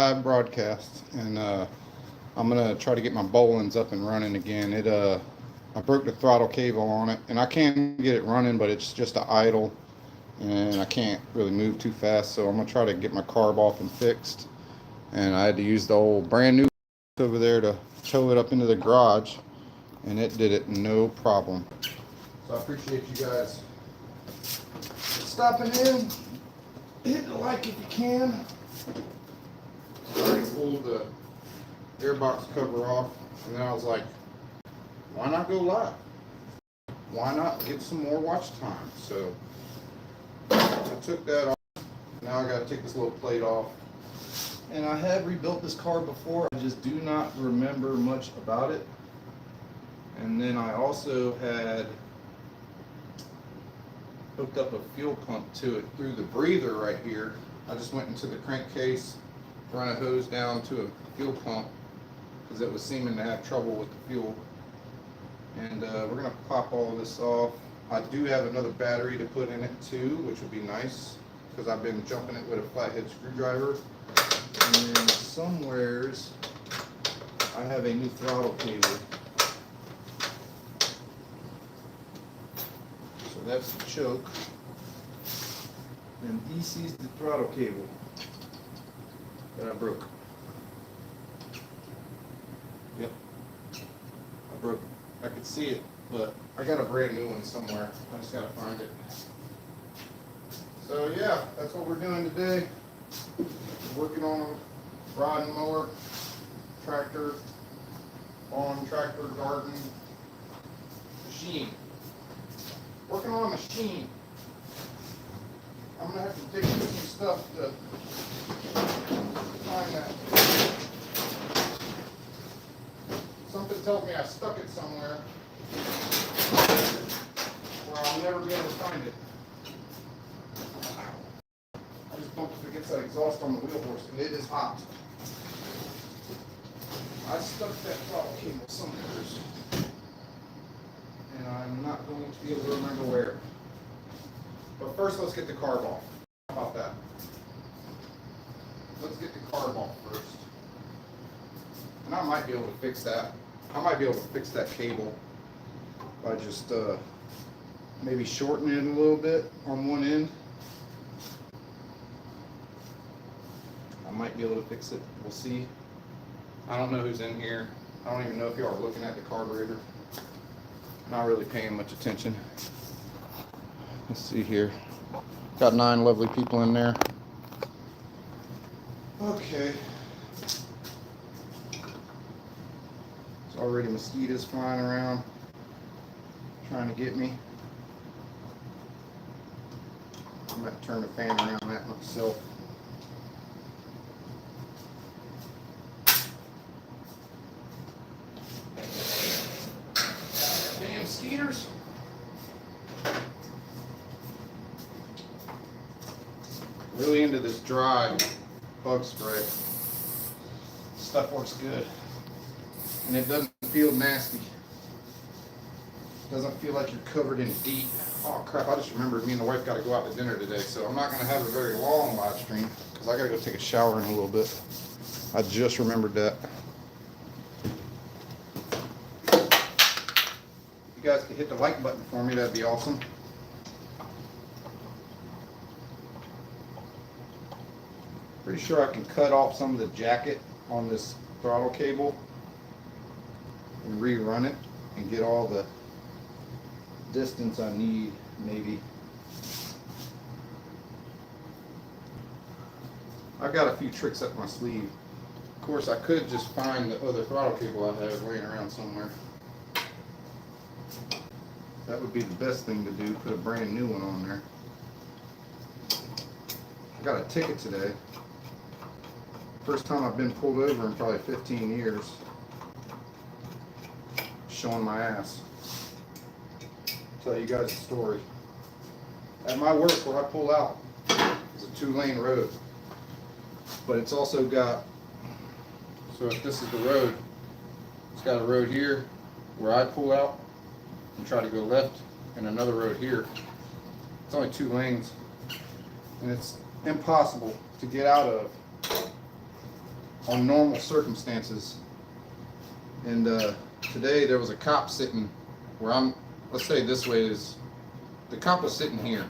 live broadcast, and I'm gonna try to get my Bolens up and running again. I broke the throttle cable on it, and I can get it running, but it's just a idle, and I can't really move too fast. So I'm gonna try to get my carb off and fixed. And I had to use the old brand new over there to tow it up into the garage, and it did it no problem. So I appreciate you guys stopping in. Hit the like if you can. I already pulled the airbox cover off, and then I was like, why not go live? Why not get some more watch time? So I took that off. Now I got to take this little plate off. And I have rebuilt this car before. I just do not remember much about it. And then I also had hooked up a fuel pump to it through the breather right here. I just went into the crankcase, run a hose down to a fuel pump because it was seeming to have trouble with the fuel. And we're gonna pop all of this off. I do have another battery to put in it too, which would be nice because I've been jumping it with a flathead screwdriver. And then somewheres I have a new throttle cable. So that's the choke. And DC's the throttle cable that I broke. Yep, I broke it. I could see it, but I got a brand new one somewhere. I just gotta find it. So yeah, that's what we're doing today. Working on a riding mower, tractor, lawn tractor, garden, machine. Working on a machine. I'm gonna have to dig through some stuff to find that. Something tells me I stuck it somewhere where I'll never be able to find it. I just bumped up against that exhaust on the wheel horse, and it is hot. I stuck that throttle cable somewhere, and I'm not going to be able to remember where. But first, let's get the carb off. How about that? Let's get the carb off first. And I might be able to fix that. I might be able to fix that cable by just maybe shortening it a little bit on one end. I might be able to fix it. We'll see. I don't know who's in here. I don't even know if you are looking at the carburetor. Not really paying much attention. Let's see here. Got 9 lovely people in there. Okay. There's already mosquitoes flying around, trying to get me. I'm going to turn the fan around that myself. Damn mosquitoes. Really into this dry bug spray. Stuff works good. And it doesn't feel nasty. It doesn't feel like you're covered in DEET. Oh crap, I just remembered me and the wife got to go out to dinner today, so I'm not going to have a very long live stream because I got to go take a shower in a little bit. I just remembered that. If you guys could hit the like button for me, that'd be awesome. Pretty sure I can cut off some of the jacket on this throttle cable and rerun it and get all the distance I need, maybe. I've got a few tricks up my sleeve. Of course, I could just find the other throttle cable I have laying around somewhere. That would be the best thing to do, put a brand new one on there. I got a ticket today. First time I've been pulled over in probably 15 years. Showing my ass. Tell you guys a story. At my work where I pull out is a 2-lane road. But it's also got, so if this is the road, it's got a road here where I pull out and try to go left, and another road here. It's only 2 lanes, and it's impossible to get out of on normal circumstances. And today there was a cop sitting where let's say this way is, the cop was sitting here,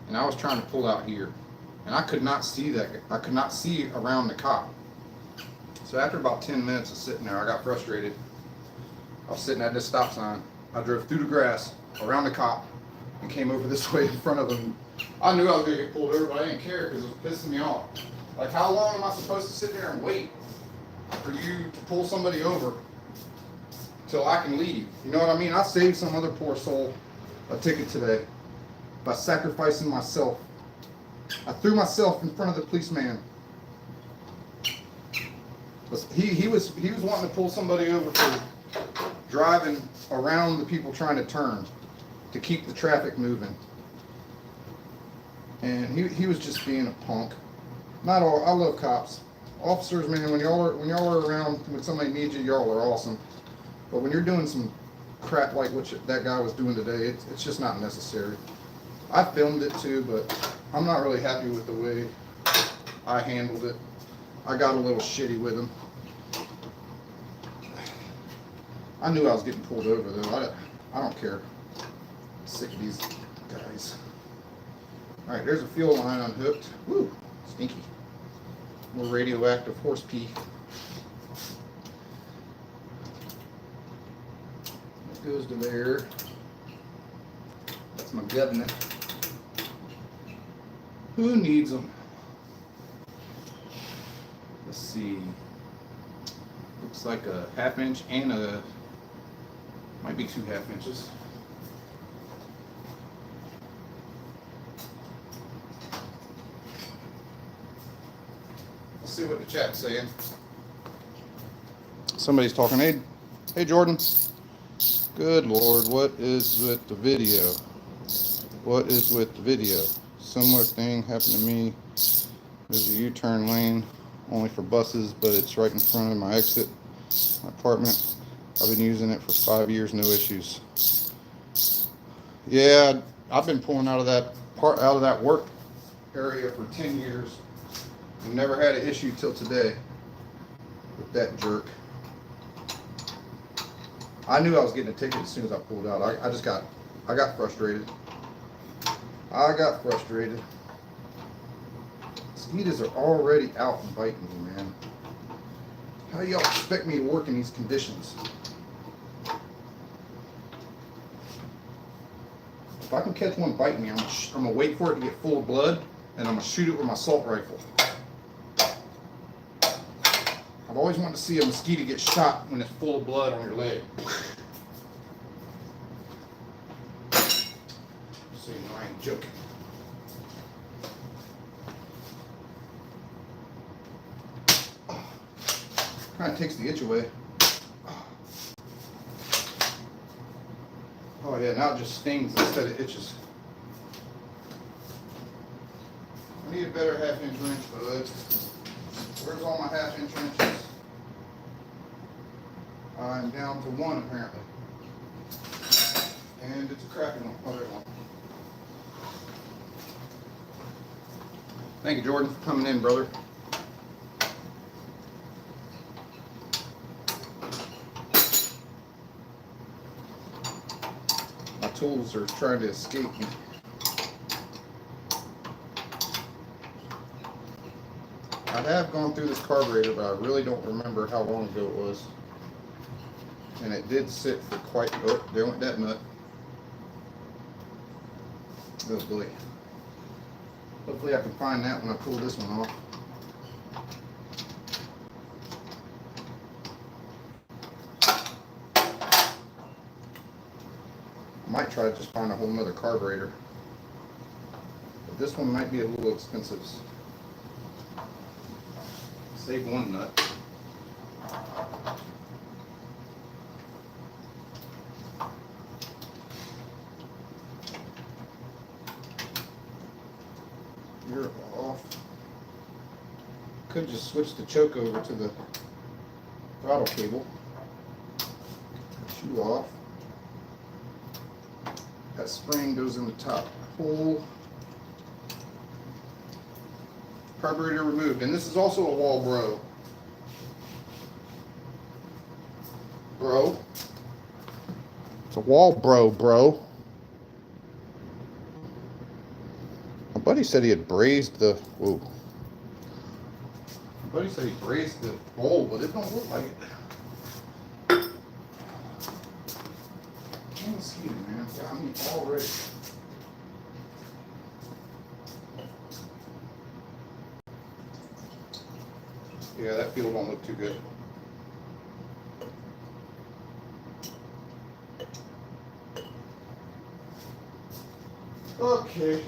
and I was trying to pull out here, and I could not see I could not see around the cop. So after about 10 minutes of sitting there, I got frustrated. I was sitting at this stop sign. I drove through the grass, around the cop, and came over this way in front of him. I knew I was going to get pulled over, but I didn't care because it was pissing me off. Like, how long am I supposed to sit there and wait for you to pull somebody over till I can leave? You know what I mean? I saved some other poor soul a ticket today by sacrificing myself. I threw myself in front of the policeman. He was wanting to pull somebody over for driving around the people trying to turn to keep the traffic moving. And he was just being a punk. Not all. I love cops, officers, man. When y'all are around, when somebody needs you, y'all are awesome. But when you're doing some crap like what that guy was doing today, it's just not necessary. I filmed it too, but I'm not really happy with the way I handled it. I got a little shitty with him. I knew I was getting pulled over though. I don't care. I'm sick of these guys. All right, there's a fuel line unhooked. Woo, stinky. More radioactive horse pee. That goes to there. That's my governor. Who needs them? Let's see. Looks like a 1/2 inch and might be 2 1/2 inches. Let's see what the chat's saying. Somebody's talking. Hey Jordan. Good Lord, what is with the video? What is with the video? Similar thing happened to me. There's a U-turn lane only for buses, but it's right in front of my exit, my apartment. I've been using it for 5 years, no issues. Yeah, I've been pulling out of that work area for 10 years. I've never had an issue till today with that jerk. I knew I was getting a ticket as soon as I pulled out. I got frustrated. I got frustrated. Mosquitoes are already out and biting me, man. How do y'all expect me to work in these conditions? If I can catch one biting me, I'm gonna wait for it to get full of blood, and I'm gonna shoot it with my assault rifle. I've always wanted to see a mosquito get shot when it's full of blood on your leg. So you know I ain't joking. Kind of takes the itch away. Oh yeah, now it just stings instead of itches. I need a better 1/2 inch wrench, bud. Where's all my 1/2 inch wrenches? I'm down to 1 apparently. And it's a crappy one. Oh, there's one. Thank you, Jordan, for coming in, brother. My tools are trying to escape me. I have gone through this carburetor, but I really don't remember how long ago it was. And it did sit for quite, oh, there went that nut. Oh boy. Hopefully I can find that when I pull this one off. I might try to just find a whole nother carburetor. But this one might be a little expensive. Save one nut. You're off. Could just switch the choke over to the throttle cable. Cut you off. That spring goes in the top hole. Carburetor removed, and this is also a wall bro. bro. It's a wall, bro. My buddy said he had brazed the. Whoa. My buddy said he brazed the bowl, but it don't look like it. Can't see it, man. Got me already. Yeah, that fuel don't look too good. Okay.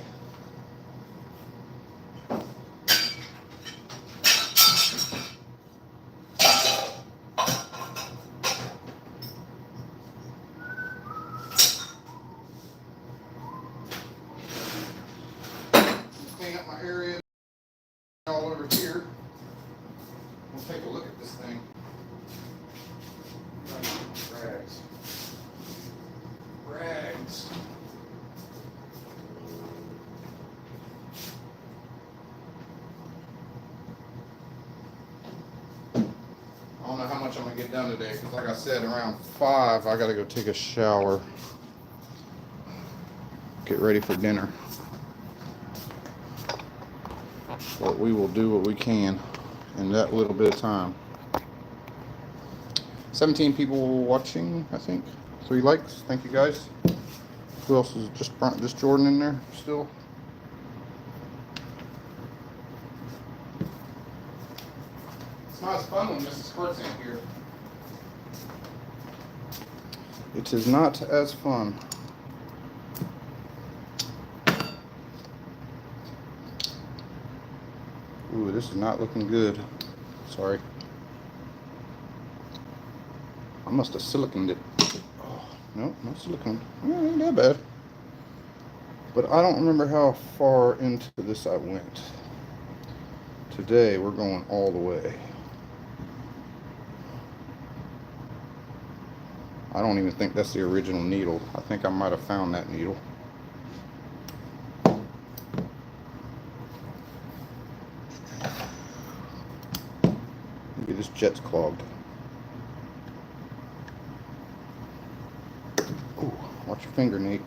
Clean up my area all over here. We'll take a look at this thing. Rags. Rags. I don't know how much I'm gonna get done today, because like I said, around 5 I gotta go take a shower, get ready for dinner. But we will do what we can in that little bit of time. 17 people watching, I think. 3 likes. Thank you guys. Who else is just Jordan in there still? It's not as fun when Mrs. Squirt's in here. It is not as fun. Ooh, this is not looking good. Sorry. I must have siliconed it. Oh, no, not silicone. Oh, ain't that bad. But I don't remember how far into this I went. Today, we're going all the way. I don't even think that's the original needle. I think I might have found that needle. Maybe this jet's clogged. Ooh, watch your finger, Nate.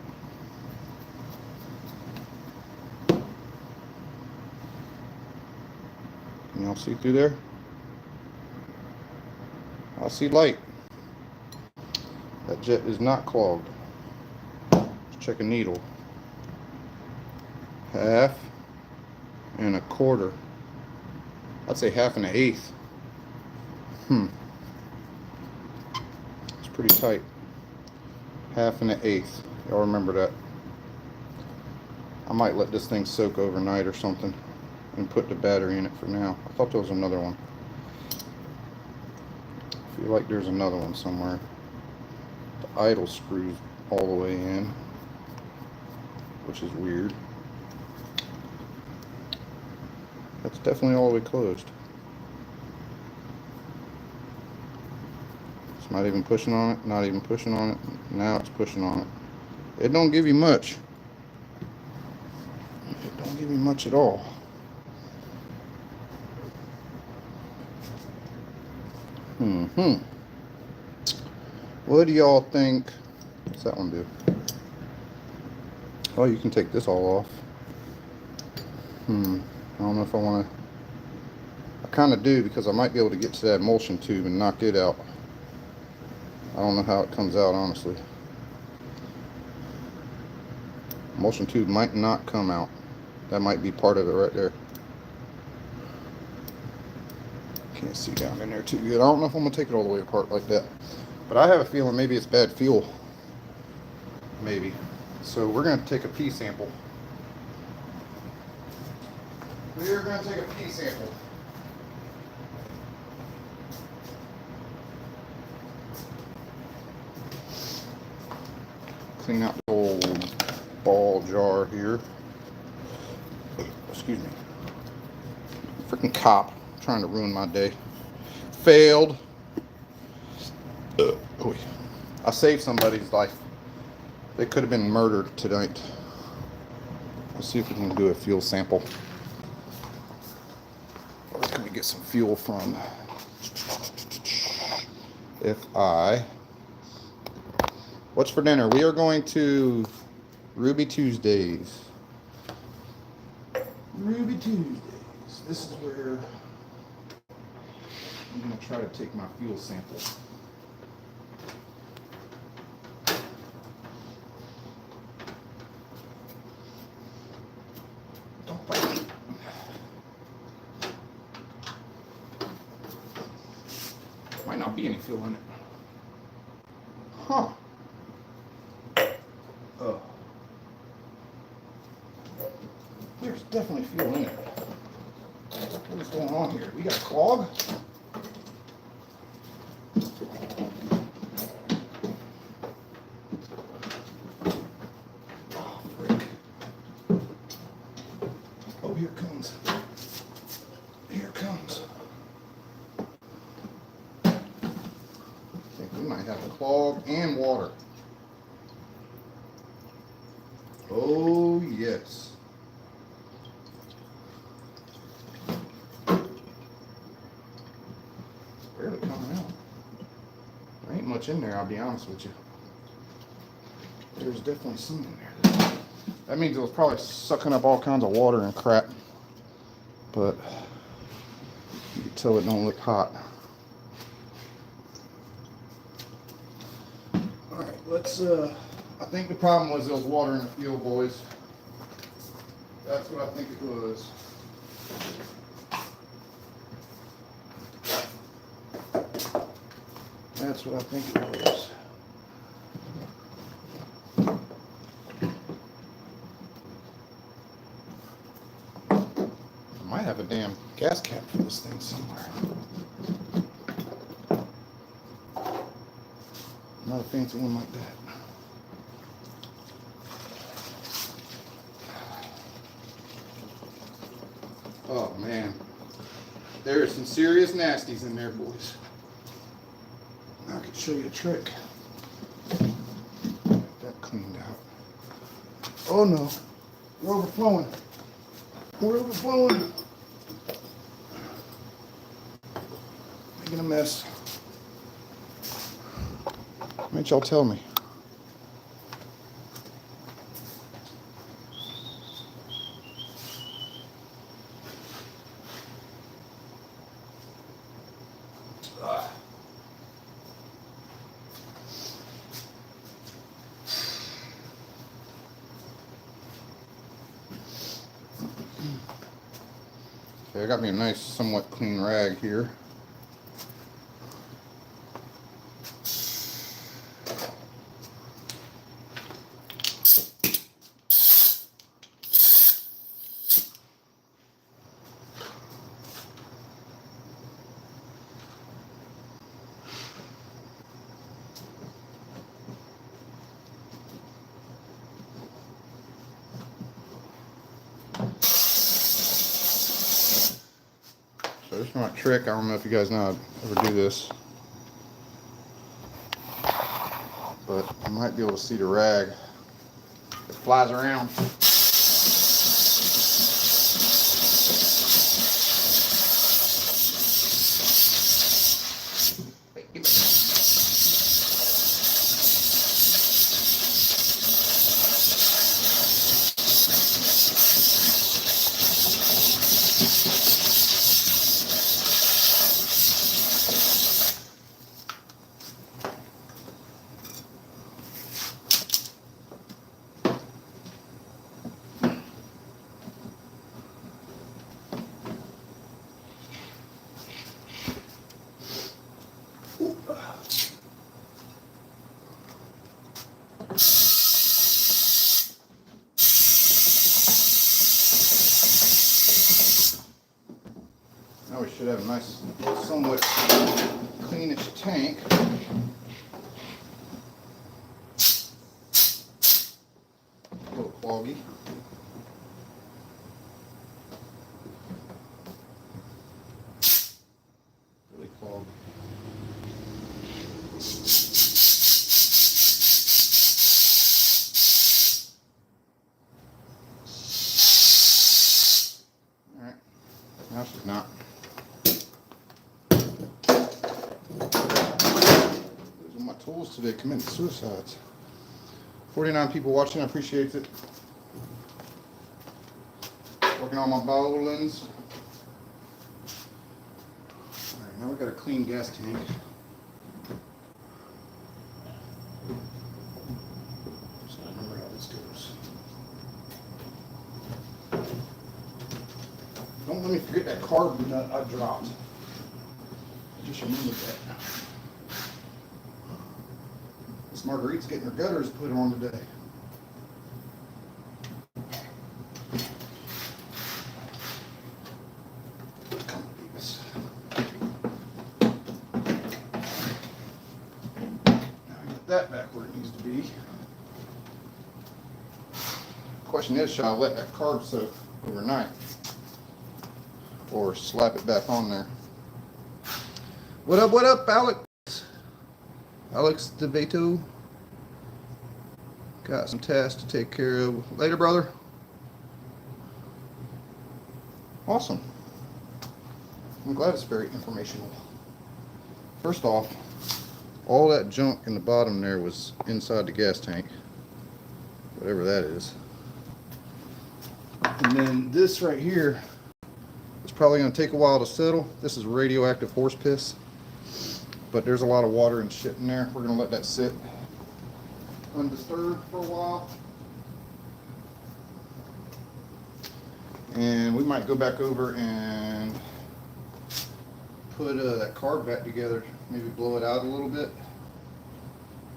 Can y'all see through there? I see light. That jet is not clogged. Let's check a needle. 1/2 and 1/4. I'd say 1/2 and 1/8. It's pretty tight. 1/2 and 1/8. Y'all remember that. I might let this thing soak overnight or something and put the battery in it for now. I thought there was another one. I feel like there's another one somewhere. The idle screws all the way in, which is weird. That's definitely all the way closed. It's not even pushing on it, not even pushing on it. Now it's pushing on it. It don't give you much. It don't give you much at all. What do y'all think? What's that one do? Oh, you can take this all off. I don't know if I want to. I kind of do, because I might be able to get to that emulsion tube and knock it out. I don't know how it comes out, honestly. Emulsion tube might not come out. That might be part of it right there. Can't see down in there too good. I don't know if I'm going to take it all the way apart like that. But I have a feeling maybe it's bad fuel. Maybe. So we're going to take a P sample. We're going to take a P sample. Clean out the old ball jar here. Excuse me. Freaking cop trying to ruin my day. Failed. I saved somebody's life. They could have been murdered tonight. Let's see if we can do a fuel sample. Where can we get some fuel from? If I What's for dinner? We are going to Ruby Tuesdays. Ruby Tuesdays. This is where I'm going to try to take my fuel sample. Don't bite me. Might not be any fuel in it. Huh. Oh. There's definitely fuel in it. What is going on here? We got a clog? Oh, frick. Oh, here it comes. Here it comes. I think we might have a clog and water. Oh, yes. Barely coming out. There ain't much in there, I'll be honest with you. There's definitely some in there. That means it was probably sucking up all kinds of water and crap. But you can tell it don't look hot. Alright, let's I think the problem was there was water in the fuel, boys. That's what I think it was. That's what I think it was. I might have a damn gas cap for this thing somewhere. Not a fancy one like that. Oh man, there are some serious nasties in there, boys. I could show you a trick. Get that cleaned out. Oh no, we're overflowing. We're overflowing. Making a mess. Why don't y'all tell me? Okay, I got me a nice, somewhat clean rag here. So this is my trick. I don't know if you guys know how to ever do this, but you might be able to see the rag. It flies around. Now we should have a nice, somewhat cleanish tank. A little cloggy. Really clogged. Alright, now she's not. Those are my tools today, committing suicides. 49 people watching, I appreciate it. Working on my Bolens. Alright, now we got a clean gas tank. So I remember how this goes. Don't let me forget that carb nut I dropped. I just remembered that. This Marguerite's getting her gutters put on today. Come on, Beavis. Now I get that back where it needs to be. Question is, should I let that carb soak overnight? Or slap it back on there? What up, Alex? Alex DeVito. Got some tasks to take care of. Later, brother. Awesome. I'm glad it's very informational. First off, all that junk in the bottom there was inside the gas tank. Whatever that is. And then this right here is probably going to take a while to settle. This is radioactive horse piss. But there's a lot of water and shit in there. We're going to let that sit undisturbed for a while. And we might go back over and put that carb back together. Maybe blow it out a little bit.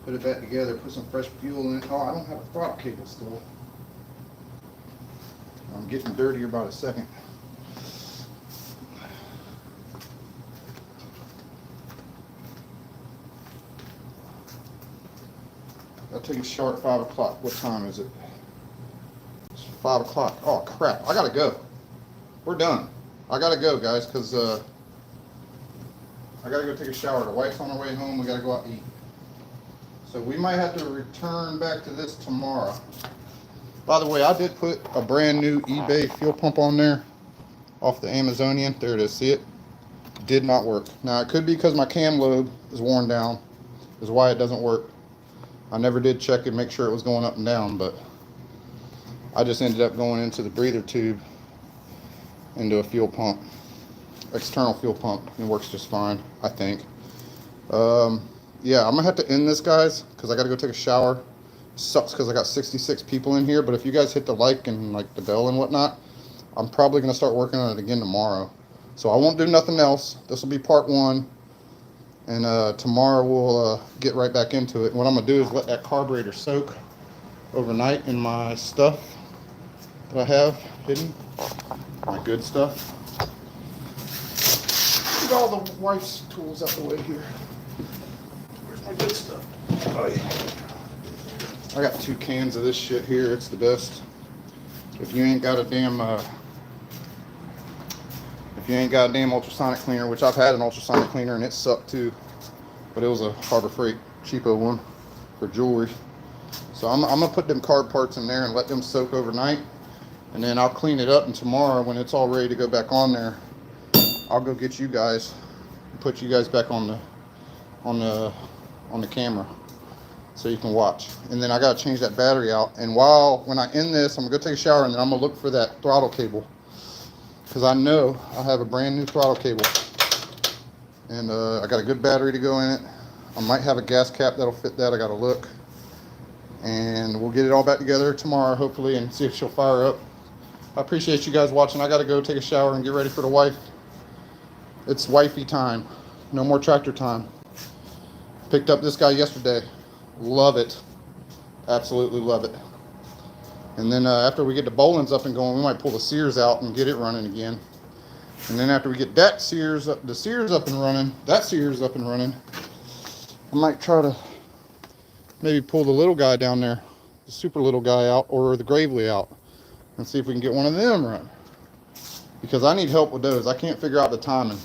Put it back together. Put some fresh fuel in it. Oh, I don't have a throttle cable still. I'm getting dirtier by the second. I'll take a shower at 5 o'clock. What time is it? It's 5 o'clock. Oh, crap. I gotta go. We're done. I gotta go, guys, because I gotta go take a shower. The wife's on her way home. We gotta go out and eat. So we might have to return back to this tomorrow. By the way, I did put a brand new eBay fuel pump on there off the Amazonian. There it is. See it? Did not work. Now, it could be because my cam lobe is worn down. Is why it doesn't work. I never did check and make sure it was going up and down, but I just ended up going into the breather tube into a fuel pump, external fuel pump. It works just fine, I think. Yeah, I'm gonna have to end this, guys, because I gotta go take a shower. Sucks because I got 66 people in here, but if you guys hit the like and like the bell and whatnot, I'm probably gonna start working on it again tomorrow. So I won't do nothing else. This will be part 1. And tomorrow we'll get right back into it. And what I'm going to do is let that carburetor soak overnight in my stuff that I have hidden. My good stuff. Get all the wife's tools out the way here. Where's my good stuff? Oh, yeah. I got 2 cans of this shit here. It's the best. If you ain't got a damn ultrasonic cleaner, which I've had an ultrasonic cleaner and it sucked too, but it was a Harbor Freight cheapo one for jewelry. So I'm gonna put them carb parts in there and let them soak overnight, and then I'll clean it up, and tomorrow when it's all ready to go back on there, I'll go get you guys, put you guys back on the camera so you can watch. And then I gotta change that battery out, and when I end this, I'm gonna go take a shower, and then I'm gonna look for that throttle cable, because I know I have a brand new throttle cable, and I got a good battery to go in it. I might have a gas cap that'll fit that. I gotta look, and we'll get it all back together tomorrow hopefully and see if she'll fire up. I appreciate you guys watching. I gotta go take a shower and get ready for the wife. It's wifey time. No more tractor time. Picked up this guy yesterday. Love it. Absolutely love it. And then after we get the Bolens up and going, we might pull the Sears out and get it running again. And then after we get that Sears up and running, I might try to maybe pull the little guy down there, the super little guy out, or the Gravely out, and see if we can get one of them run. Because I need help with those. I can't figure out the timing.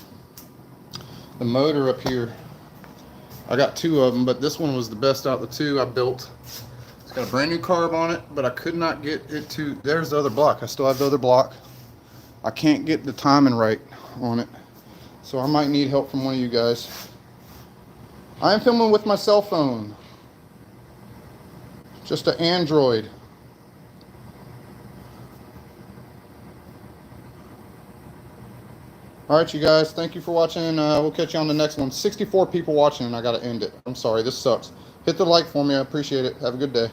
The motor up here, I got 2 of them, but this one was the best out of the 2 I built. It's got a brand new carb on it, but I could not get it to, there's the other block. I still have the other block. I can't get the timing right on it. So I might need help from one of you guys. I am filming with my cell phone. Just an Android. All right, you guys. Thank you for watching. We'll catch you on the next one. 64 people watching, and I got to end it. I'm sorry. This sucks. Hit the like for me. I appreciate it. Have a good day.